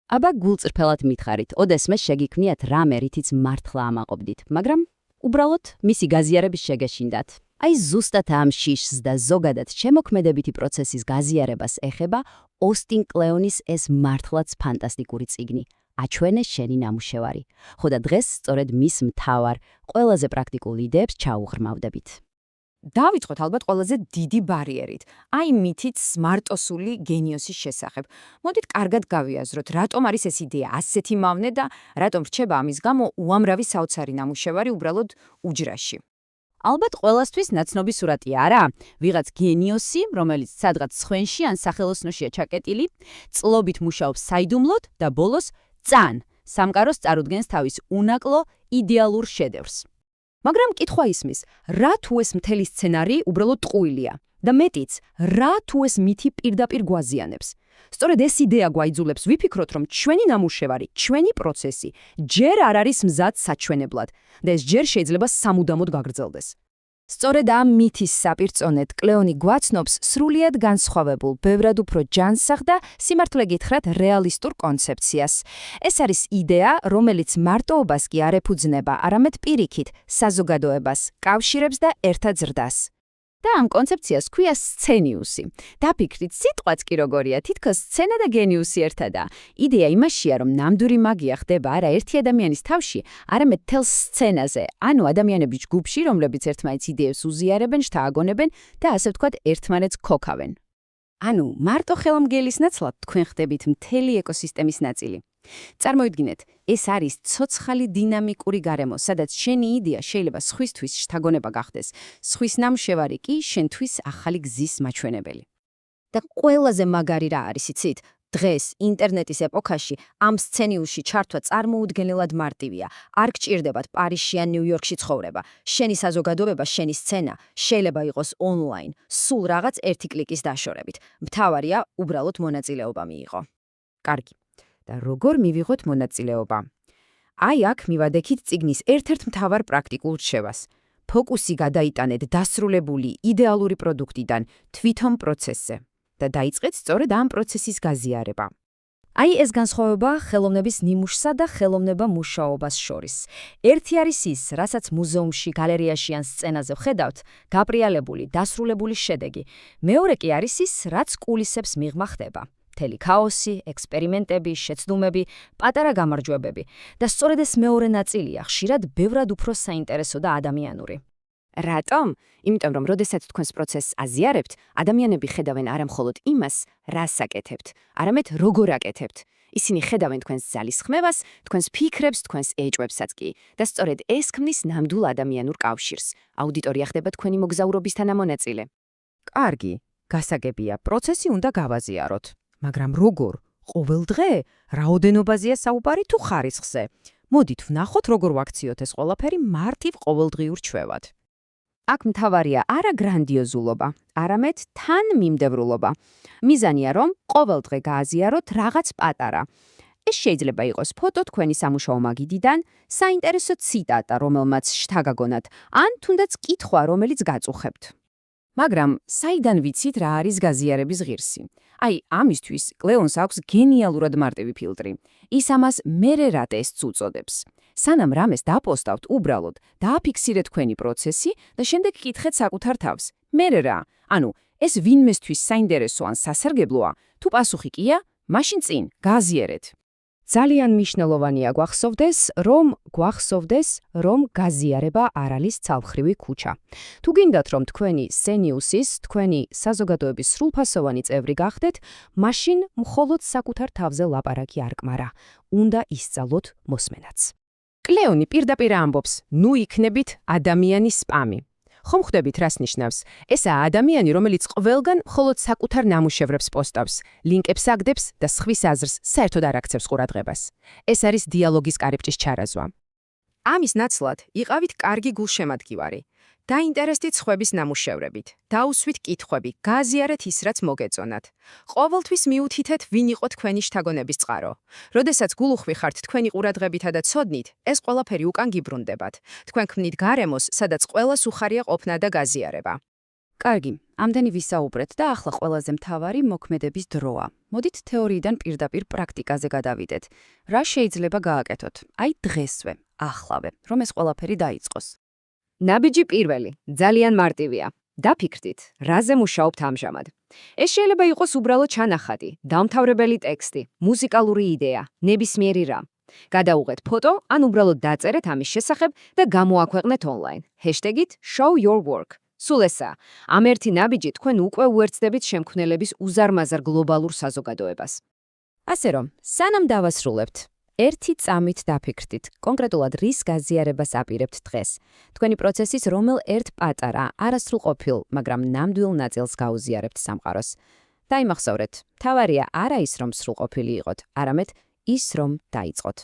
აბა გულწრფელად მითხარით, ოდესმე შეგიქმნიათ რამე, რითიც მართლა ამაყობდით, მაგრამ უბრალოდ მისი გაზიარების შეგეშინდათ. აი ზუსტად ამ შიშს და ზოგადად შემოქმედებითი პროცესის გაზიარებას ეხება ოსტინ კლეონის ეს მართლაც ფანტასტიკური წიგნი. აჩვენე შენი ნამუშევარი. ხო და დღეს სწორედ მის მთავარ, ყველაზე პრაქტიკულ იდეებს ჩაუღრმავდებით. დავიწყოთ ალბათ ყველაზე დიდი ბარიერით, აი მითით სმარტოსული გენიოსის შესახებ. მოდით კარგად გავიაზროთ, რატომ არის ეს იდეა ასეთი მავნე და რატომ რჩება ამის გამო უამრავი საოცარი ნამუშევარი უბრალოდ უჯრაში. ალბათ ყველასთვის ნაცნობი სურათია, არა? ვიღაც გენიოსი, რომელიც სადღაც სხვენში ან სახელოსნოშია ჩაკეტილი, წლობით მუშაობს საიდუმლოდ და ბოლოს წან სამყაროს წარუდგენს თავის უნაკლო იდეალურ შედევრს. მაგრამ კითხვა ისმის, რა თუ ეს მთელი სცენარი უბრალოდ ტყუილია და მეტიც, რა თუ ეს მითი პირდაპირ გვაზიანებს. სწორედ ეს იდეა გვაიძულებს ვიფიქროთ, რომ ჩვენი ნამუშევარი, ჩვენი პროცესი ჯერ არ არის მზად საჩვენებლად და ეს ჯერ შეიძლება სამუდამოდ გაგრძელდეს. სწორედ ამ მითის საპირწონედ კლეონი გვაცნობს სრულიად განსხვავებულ, ბევრად უფრო ჯანსაღ და სიმართლე გითხრათ რეალისტურ კონცეფციას. ეს არის იდეა, რომელიც მარტოობას კი არ ეფუძნება, არამედ პირიქით საზოგადოებას, კავშირებს და ერთად ზრდას. და ამ კონცეფციას ქვია სცენიუსი. დაფიქრით, სიტყვაც კი როგორია, თითქოს სცენა და გენიუსი ერთადა. იდეა იმაშია, რომ ნამდვილი მაგია ხდება არა ერთი ადამიანის თავში, არამედ მთელ სცენაზე, ანუ ადამიანების ჯგუფში, რომლებიც ერთმანეთს იდეებს უზიარებენ, შთააგონებენ და ასე ვთქვათ, ერთმანეთს ქოქავენ. ანუ მარტო ხელმგელის ნაცვლად თქვენ ხდებით მთელი ეკოსისტემის ნაწილი. წარმოიდგინეთ, ეს არის ცოცხალი დინამიკური გარემო, სადაც შენი იდეა შეიძლება სხვისთვის შთაგონება გახდეს, სხვის ნამუშევარი კი შენთვის ახალი გზის მაჩვენებელი. და ყველაზე მაგარი რა არის, იცით? დღეს ინტერნეტის ეპოქაში ამ სცენიუსში ჩართვა წარმოუდგენელად მარტივია. არ გჭირდებათ პარიზში ან ნიუ-იორკში ცხოვრება. შენი საზოგადოება, შენი სცენა შეიძლება იყოს ონლაინ, სულ რაღაც ერთი კლიკის დაშორებით. მთავარია უბრალოდ მონაწილეობა მიიღო. კარგი. და როგორ მივიღოთ მონაწილეობა? აი აქ მივადექით წიგნის ერთ-ერთ მთავარ პრაქტიკულ რჩევას. ფოკუსი გადაიტანეთ დასრულებული იდეალური პროდუქტიდან თვითონ პროცესზე და დაიწყეთ სწორედ ამ პროცესის გაზიარება. აი ეს განსხვავება ხელოვნების ნიმუშსა და ხელოვნება მუშაობას შორის. ერთი არის ის, რასაც მუზეუმში, გალერეაში ან სცენაზე ვხედავთ, გაპრიალებული, დასრულებული შედეგი. მეორე კი არის ის, რაც კულისებს მიღმა ხდება. მთელი ქაოსი, ექსპერიმენტები, შეცდომები, პატარა გამარჯვებები და სწორედ ეს მეორე ნაწილია ხშირად ბევრად უფრო საინტერესო და ადამიანური. რატომ? იმიტომ რომ როდესაც თქვენს პროცესს აზიარებთ, ადამიანები ხედავენ არა მხოლოდ იმას, რას აკეთებთ, არამედ როგორ აკეთებთ. ისინი ხედავენ თქვენს ძალისხმევას, თქვენს ფიქრებს, თქვენს ეჭვებსაც კი და სწორედ ეს ქმნის ნამდვილ ადამიანურ კავშირს. აუდიტორია ხდება თქვენი მოგზაურობის თანამონაწილე. კარგი, გასაგებია, პროცესი უნდა გავაზიაროთ. მაგრამ როგორ? ყოველ დღე? რაოდენობაზეა საუბარი თუ ხარისხზე? მოდით ვნახოთ, როგორ ვაქციოთ ეს ყველაფერი მარტივ ყოველდღიურ ჩვევად. აქ მთავარია არა გრანდიოზულობა, არამედ თანმიმდევრულობა. მიზანია, რომ ყოველ დღე გააზიაროთ რაღაც პატარა. ეს შეიძლება იყოს ფოტო თქვენი სამუშაო მაგიდიდან, საინტერესო ციტატა, რომელმაც შთაგაგონათ, ან თუნდაც კითხვა, რომელიც გაწუხებთ. მაგრამ საიდან ვიცით რა არის გაზიარების ღირსი? აი, ამისთვის კლეონს აქვს გენიალურად მარტივი ფილტრი. ის ამას მერე რა ტესტს უწოდებს. სანამ რამეს დაპოსტავთ, უბრალოდ დააფიქსირეთ თქვენი პროცესი და შემდეგ კითხეთ საკუთარ თავს. მერე რა? ანუ, ეს ვინმესთვის საინტერესო ან სასარგებლოა? თუ პასუხი კია, მაშინ წინ, გააზიარეთ. ძალიან მნიშვნელოვანია გვახსოვდეს, რომ გაზიარება არ არის ცალმხრივი ქუჩა. თუ გინდათ, რომ თქვენი სცენიუსის, თქვენი საზოგადოების სრულფასოვანი წევრი გახდეთ, მაშინ მხოლოდ საკუთარ თავზე ლაპარაკი არ კმარა. უნდა ისწავლოთ მოსმენაც. კლეონი პირდაპირ ამბობს, ნუ იქნებით ადამიანის სპამი. ხომ ხვდებით რას ნიშნავს? ესაა ადამიანი, რომელიც ყველგან მხოლოდ საკუთარ ნამუშევრებს პოსტავს, ლინკებს აგდებს და სხვის აზრს საერთოდ არ აქცევს ყურადღებას. ეს არის დიალოგის კარიბჭის ჩარაზვა. ამის ნაცვლად იყავით კარგი გულშემატკივარი. დაინტერესდით სხვების ნამუშევრებით, დაუსვით კითხვები, გააზიარეთ ის, რაც მოგეწონათ. ყოველთვის მიუთითეთ, ვინ იყო თქვენი შთაგონების წყარო. როდესაც გულუხვი ხართ თქვენი ყურადღებითა და ცოდნით, ეს ყველაფერი უკან გიბრუნდებათ. თქვენ ქმნით გარემოს, სადაც ყველას უხარია ყოფნა და გაზიარება. კარგი, ამდენი ვისაუბრეთ და ახლა ყველაზე მთავარი მოქმედების დროა. მოდით თეორიიდან პირდაპირ პრაქტიკაზე გადავიდეთ. რა შეიძლება გააკეთოთ? აი დღესვე, ახლავე, რომ ეს ყველაფერი დაიწყოს. ნაბიჯი პირველი, ძალიან მარტივია. დაფიქრდით, რაზე მუშაობთ ამჟამად. ეს შეიძლება იყოს უბრალოდ ჩანახატი, დამთავრებელი ტექსტი, მუსიკალური იდეა, ნებისმიერი რამ. გადაუღეთ ფოტო, ან უბრალოდ დაწერეთ ამის შესახებ და გამოაქვეყნეთ ონლაინ. ჰეშტეგით show your work. სულ ესაა. ამ ერთი ნაბიჯით თქვენ უკვე უერთდებით შემქმნელების უზარმაზარ გლობალურ საზოგადოებას. ასე რომ, სანამ დავასრულებთ, ერთი წამით დაფიქრდით, კონკრეტულად რის გაზიარებას აპირებთ დღეს. თქვენი პროცესის რომელ ერთ პატარა, არასრულყოფილ, მაგრამ ნამდვილ ნაწილს გაუზიარებთ სამყაროს. დაიმახსოვრეთ, მთავარია არა ის, რომ სრულყოფილი იყოთ, არამედ ის, რომ დაიწყოთ.